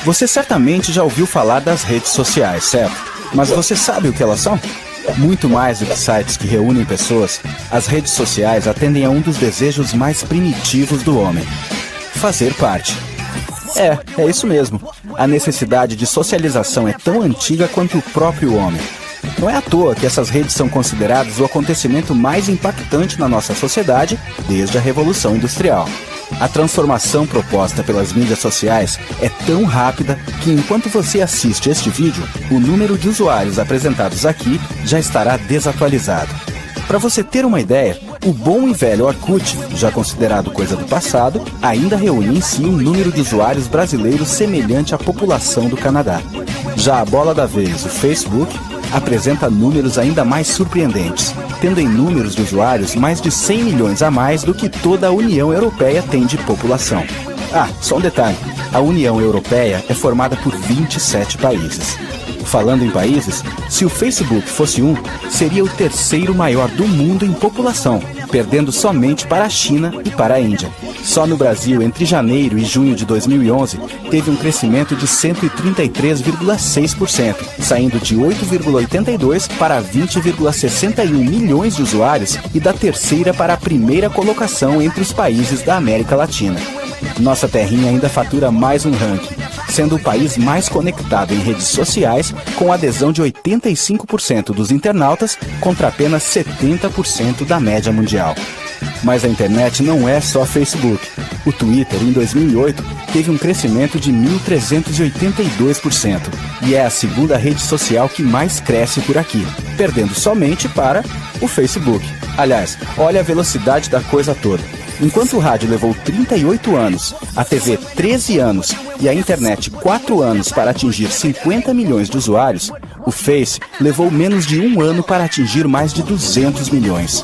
Você certamente já ouviu falar das redes sociais, certo? Mas você sabe o que elas são? Muito mais do que sites que reúnem pessoas, as redes sociais atendem a um dos desejos mais primitivos do homem: fazer parte. É isso mesmo. A necessidade de socialização é tão antiga quanto o próprio homem. Não é à toa que essas redes são consideradas o acontecimento mais impactante na nossa sociedade desde a Revolução Industrial. A transformação proposta pelas mídias sociais é tão rápida que, enquanto você assiste este vídeo, o número de usuários apresentados aqui já estará desatualizado. Para você ter uma ideia, o bom e velho Orkut, já considerado coisa do passado, ainda reúne em si um número de usuários brasileiros semelhante à população do Canadá. Já a bola da vez, o Facebook, apresenta números ainda mais surpreendentes, tendo em números de usuários mais de 100 milhões a mais do que toda a União Europeia tem de população. Só um detalhe, a União Europeia é formada por 27 países. Falando em países, se o Facebook fosse seria o terceiro maior do mundo em população, perdendo somente para a China e para a Índia. Só no Brasil, entre janeiro e junho de 2011, teve um crescimento de 133,6%, saindo de 8,82 para 20,61 milhões de usuários e da terceira para a primeira colocação entre os países da América Latina. Nossa terrinha ainda fatura mais um ranking, sendo o país mais conectado em redes sociais, com adesão de 85% dos internautas contra apenas 70% da média mundial. Mas a internet não é só Facebook. O Twitter, em 2008, teve um crescimento de 1.382% e é a segunda rede social que mais cresce por aqui, perdendo somente para o Facebook. Aliás, olha a velocidade da coisa toda. Enquanto o rádio levou 38 anos, a TV 13 anos e a internet 4 anos para atingir 50 milhões de usuários, o Face levou menos de um ano para atingir mais de 200 milhões.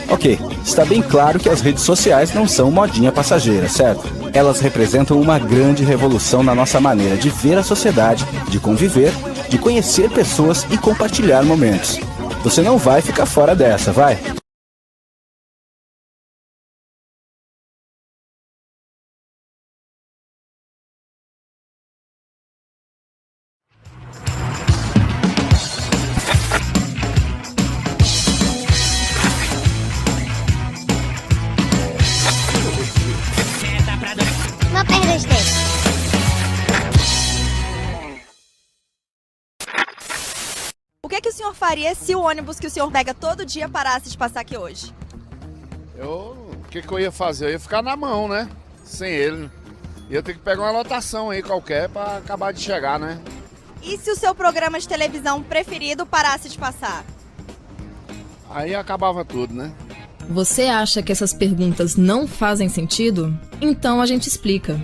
Ok, está bem claro que as redes sociais não são modinha passageira, certo? Elas representam uma grande revolução na nossa maneira de ver a sociedade, de conviver, de conhecer pessoas e compartilhar momentos. Você não vai ficar fora dessa, vai? Não perda esse tempo. O que o senhor faria se o ônibus que o senhor pega todo dia parasse de passar aqui hoje? O que eu ia fazer? Eu ia ficar na mão, né? Sem ele. Ia ter que pegar uma lotação aí qualquer pra acabar de chegar, né? E se o seu programa de televisão preferido parasse de passar? Aí acabava tudo, né? Você acha que essas perguntas não fazem sentido? Então a gente explica.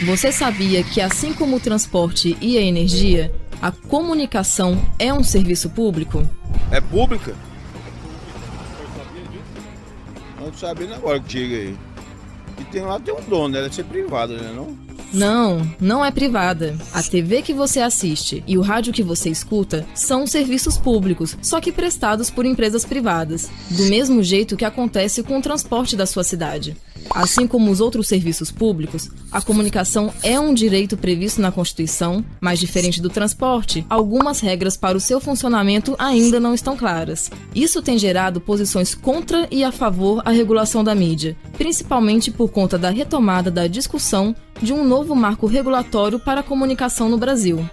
Você sabia que, assim como o transporte e a energia, a comunicação é um serviço público? É pública? Não sabia agora que diga aí. E tem um dono, ela deve ser privada, né não? Não é privada. A TV que você assiste e o rádio que você escuta são serviços públicos, só que prestados por empresas privadas, do mesmo jeito que acontece com o transporte da sua cidade. Assim como os outros serviços públicos, a comunicação é um direito previsto na Constituição, mas diferente do transporte, algumas regras para o seu funcionamento ainda não estão claras. Isso tem gerado posições contra e a favor à regulação da mídia, principalmente por conta da retomada da discussão de um novo marco regulatório para a comunicação no Brasil.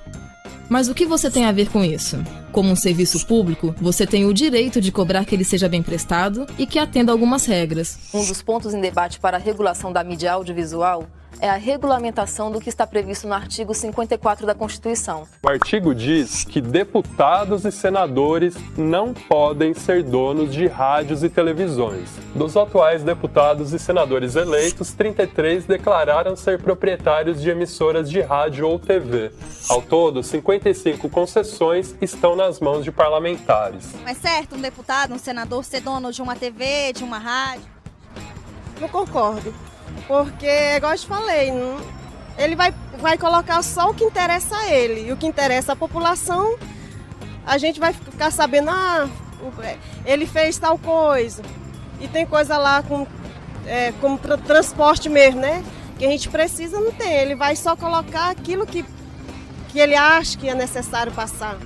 Mas o que você tem a ver com isso? Como um serviço público, você tem o direito de cobrar que ele seja bem prestado e que atenda algumas regras. Um dos pontos em debate para a regulação da mídia audiovisual é a regulamentação do que está previsto no artigo 54 da Constituição. O artigo diz que deputados e senadores não podem ser donos de rádios e televisões. Dos atuais deputados e senadores eleitos, 33 declararam ser proprietários de emissoras de rádio ou TV. Ao todo, 55 concessões estão nas mãos de parlamentares. Mas certo, um deputado, um senador ser dono de uma TV, de uma rádio? Não concordo. Porque, igual eu te falei, ele vai colocar só o que interessa a ele. E o que interessa a população, a gente vai ficar sabendo, ele fez tal coisa. E tem coisa lá como transporte mesmo, né? que a gente precisa, não tem. Ele vai só colocar aquilo que ele acha que é necessário passar.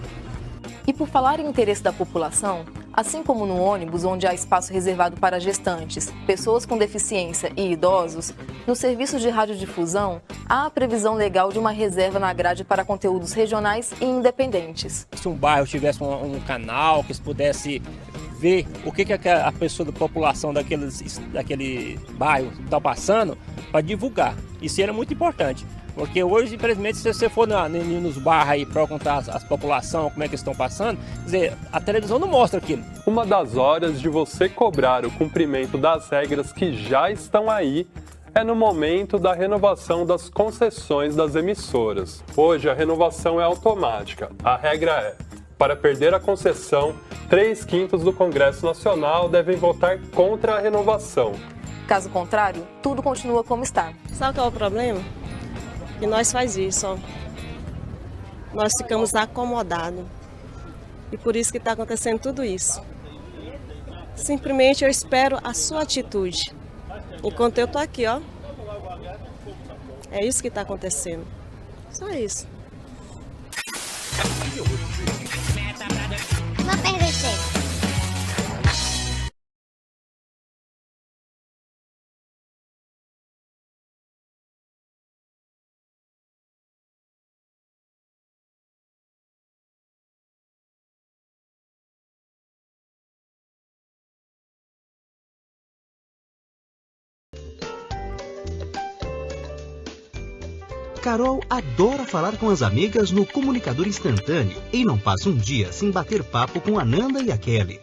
E por falar em interesse da população, assim como no ônibus, onde há espaço reservado para gestantes, pessoas com deficiência e idosos, nos serviços de radiodifusão, há a previsão legal de uma reserva na grade para conteúdos regionais e independentes. Se um bairro tivesse um canal que se pudesse ver o que a pessoa da população daquele bairro está passando, para divulgar. Isso era muito importante. Porque hoje, infelizmente, se você for nos bairros aí para contar as populações, como é que estão passando, quer dizer, a televisão não mostra aquilo. Uma das horas de você cobrar o cumprimento das regras que já estão aí é no momento da renovação das concessões das emissoras. Hoje a renovação é automática. A regra é: para perder a concessão, 3/5 do Congresso Nacional devem votar contra a renovação. Caso contrário, tudo continua como está. Sabe qual é o problema? Que nós faz isso, ó. Nós ficamos acomodados. E por isso que está acontecendo tudo isso. Simplesmente eu espero a sua atitude. Enquanto eu tô aqui, ó. É isso que está acontecendo. Só isso. Não perde jeito. Carol adora falar com as amigas no comunicador instantâneo e não passa um dia sem bater papo com a Nanda e a Kelly.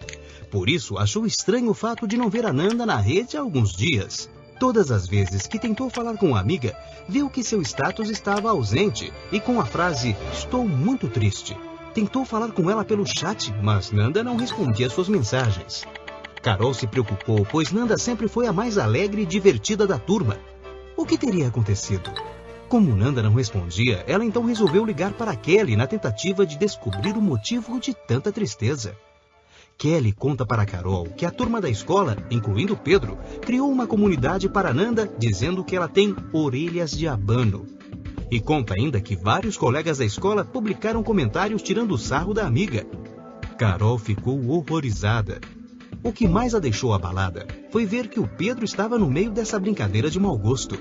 Por isso, achou estranho o fato de não ver a Nanda na rede há alguns dias. Todas as vezes que tentou falar com a amiga, viu que seu status estava ausente e com a frase "estou muito triste". Tentou falar com ela pelo chat, mas Nanda não respondia suas mensagens. Carol se preocupou, pois Nanda sempre foi a mais alegre e divertida da turma. O que teria acontecido? Como Nanda não respondia, ela então resolveu ligar para Kelly na tentativa de descobrir o motivo de tanta tristeza. Kelly conta para Carol que a turma da escola, incluindo Pedro, criou uma comunidade para Nanda dizendo que ela tem orelhas de abano. E conta ainda que vários colegas da escola publicaram comentários tirando o sarro da amiga. Carol ficou horrorizada. O que mais a deixou abalada foi ver que o Pedro estava no meio dessa brincadeira de mau gosto.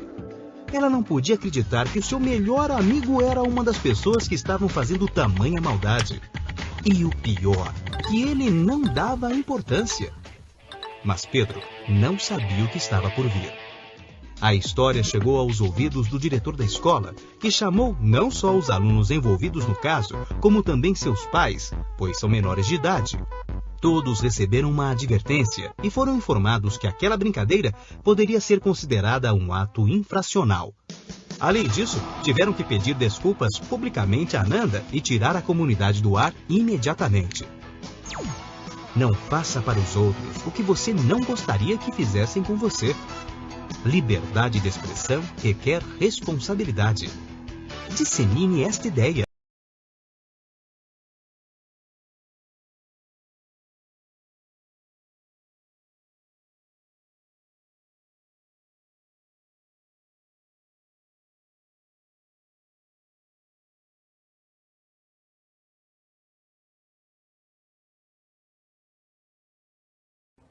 Ela não podia acreditar que o seu melhor amigo era uma das pessoas que estavam fazendo tamanha maldade. E o pior, que ele não dava importância. Mas Pedro não sabia o que estava por vir. A história chegou aos ouvidos do diretor da escola, que chamou não só os alunos envolvidos no caso, como também seus pais, pois são menores de idade. Todos receberam uma advertência e foram informados que aquela brincadeira poderia ser considerada um ato infracional. Além disso, tiveram que pedir desculpas publicamente a Nanda e tirar a comunidade do ar imediatamente. Não faça para os outros o que você não gostaria que fizessem com você. Liberdade de expressão requer responsabilidade. Dissemine esta ideia.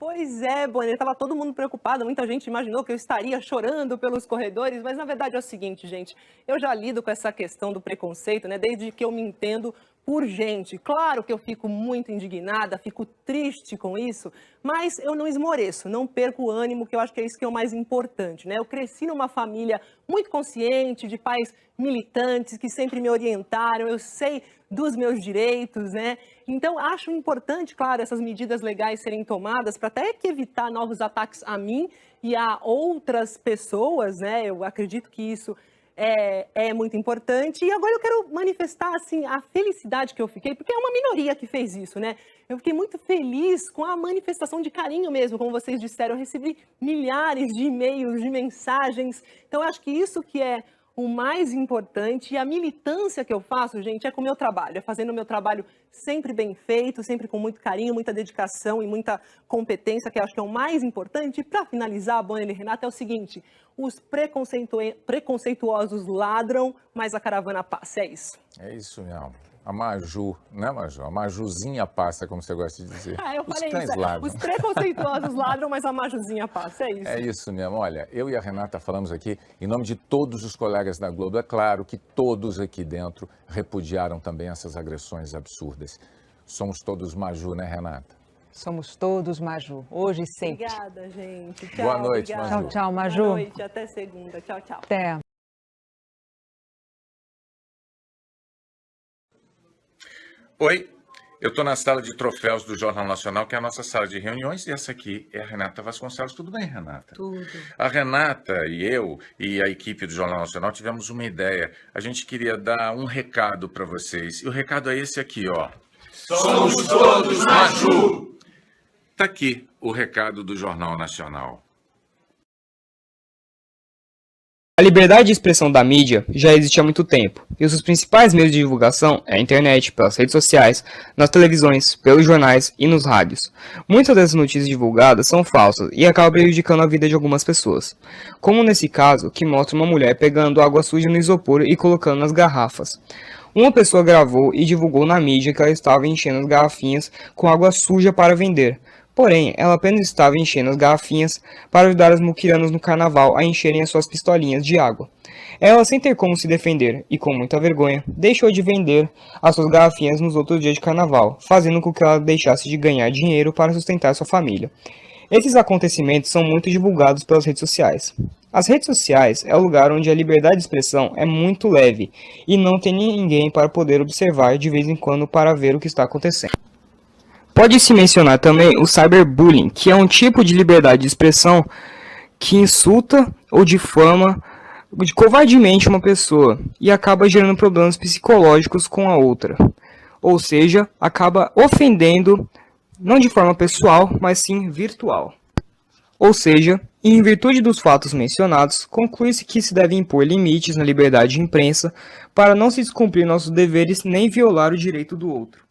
Pois é, Bonner, estava todo mundo preocupado, muita gente imaginou que eu estaria chorando pelos corredores, mas na verdade é o seguinte, gente, eu já lido com essa questão do preconceito, né, desde que eu me entendo por gente. Claro que eu fico muito indignada, fico triste com isso, mas eu não esmoreço, não perco o ânimo, que eu acho que é isso que é o mais importante, né? Eu cresci numa família muito consciente, de pais militantes que sempre me orientaram, eu sei dos meus direitos, né? Então, acho importante, claro, essas medidas legais serem tomadas para até que evitar novos ataques a mim e a outras pessoas, né? Eu acredito que isso é muito importante. E agora eu quero manifestar, assim, a felicidade que eu fiquei, porque é uma minoria que fez isso, né? Eu fiquei muito feliz com a manifestação de carinho mesmo, como vocês disseram. Eu recebi milhares de e-mails, de mensagens. Então, eu acho que isso que é o mais importante e a militância que eu faço, gente, é com o meu trabalho, é fazendo o meu trabalho sempre bem feito, sempre com muito carinho, muita dedicação e muita competência, que eu acho que é o mais importante. E para finalizar, Bonner e Renata, é o seguinte: os preconceituosos ladram, mas a caravana passa. É isso. É isso mesmo. A Maju, né, Maju? A Majuzinha passa, como você gosta de dizer. Eu falei Os cães isso. ladram. Os preconceituosos ladram, mas a Majuzinha passa. É isso. É isso mesmo. Olha, eu e a Renata falamos aqui em nome de todos os colegas da Globo. É claro que todos aqui dentro repudiaram também essas agressões absurdas. Somos todos Maju, né, Renata? Somos todos Maju, hoje e sempre. Obrigada, gente. Tchau, Boa noite, obrigada. Maju. Tchau, Maju. Boa noite, até segunda. Tchau, tchau. Até. Oi, eu estou na sala de troféus do Jornal Nacional, que é a nossa sala de reuniões, e essa aqui é a Renata Vasconcelos. Tudo bem, Renata? Tudo. A Renata e eu e a equipe do Jornal Nacional tivemos uma ideia. A gente queria dar um recado para vocês. E o recado é esse aqui, ó. Somos todos Maju! Tá aqui o recado do Jornal Nacional. A liberdade de expressão da mídia já existe há muito tempo, e os seus principais meios de divulgação é a internet, pelas redes sociais, nas televisões, pelos jornais e nos rádios. Muitas dessas notícias divulgadas são falsas e acabam prejudicando a vida de algumas pessoas, como nesse caso que mostra uma mulher pegando água suja no isopor e colocando nas garrafas. Uma pessoa gravou e divulgou na mídia que ela estava enchendo as garrafinhas com água suja para vender. Porém, ela apenas estava enchendo as garrafinhas para ajudar as muquiranas no carnaval a encherem as suas pistolinhas de água. Ela, sem ter como se defender e com muita vergonha, deixou de vender as suas garrafinhas nos outros dias de carnaval, fazendo com que ela deixasse de ganhar dinheiro para sustentar sua família. Esses acontecimentos são muito divulgados pelas redes sociais. As redes sociais é o lugar onde a liberdade de expressão é muito leve e não tem ninguém para poder observar de vez em quando para ver o que está acontecendo. Pode-se mencionar também o cyberbullying, que é um tipo de liberdade de expressão que insulta ou difama covardemente uma pessoa e acaba gerando problemas psicológicos com a outra. Ou seja, acaba ofendendo, não de forma pessoal, mas sim virtual. Ou seja, em virtude dos fatos mencionados, conclui-se que se deve impor limites na liberdade de imprensa para não se descumprir nossos deveres nem violar o direito do outro.